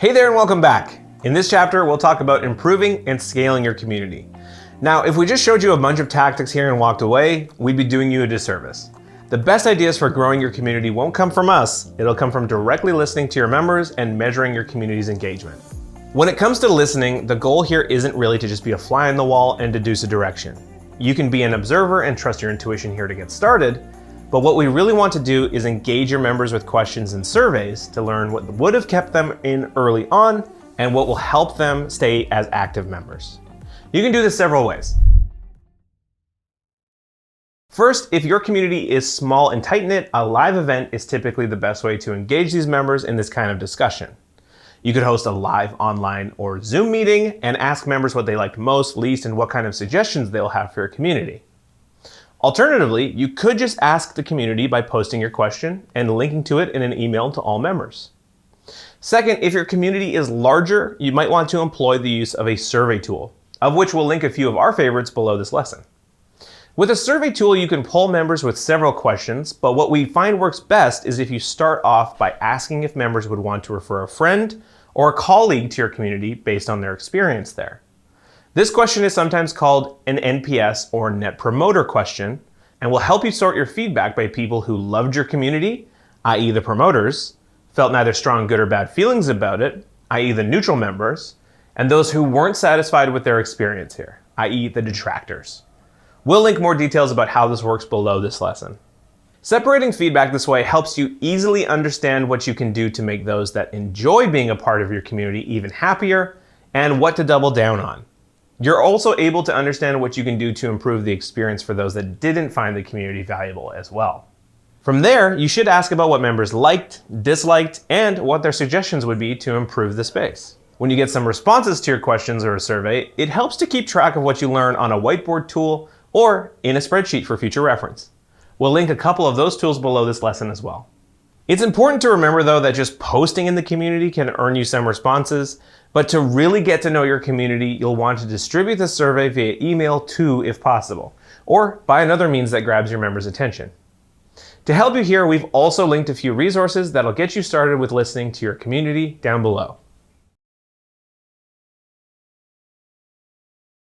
Hey there and welcome back. In this chapter, we'll talk about improving and scaling your community. Now, if we just showed you a bunch of tactics here and walked away, we'd be doing you a disservice. The best ideas for growing your community won't come from us, it'll come from directly listening to your members and measuring your community's engagement. When it comes to listening, the goal here isn't really to just be a fly on the wall and deduce a direction. You can be an observer and trust your intuition here to get started, but what we really want to do is engage your members with questions and surveys to learn what would have kept them in early on and what will help them stay as active members. You can do this several ways. First, if your community is small and tight-knit, a live event is typically the best way to engage these members in this kind of discussion. You could host a live online or Zoom meeting and ask members what they liked most, least, and what kind of suggestions they'll have for your community. Alternatively, you could just ask the community by posting your question and linking to it in an email to all members. Second, if your community is larger, you might want to employ the use of a survey tool, of which we'll link a few of our favorites below this lesson. With a survey tool, you can poll members with several questions, but what we find works best is if you start off by asking if members would want to refer a friend or a colleague to your community based on their experience there. This question is sometimes called an NPS or Net Promoter question and will help you sort your feedback by people who loved your community, i.e. the promoters, felt neither strong, good, or bad feelings about it, i.e. the neutral members, and those who weren't satisfied with their experience here, i.e. the detractors. We'll link more details about how this works below this lesson. Separating feedback this way helps you easily understand what you can do to make those that enjoy being a part of your community even happier and what to double down on. You're also able to understand what you can do to improve the experience for those that didn't find the community valuable as well. From there, you should ask about what members liked, disliked, and what their suggestions would be to improve the space. When you get some responses to your questions or a survey, it helps to keep track of what you learn on a whiteboard tool or in a spreadsheet for future reference. We'll link a couple of those tools below this lesson as well. It's important to remember though that just posting in the community can earn you some responses, but to really get to know your community, you'll want to distribute the survey via email too if possible, or by another means that grabs your members' attention. To help you here, we've also linked a few resources that'll get you started with listening to your community down below.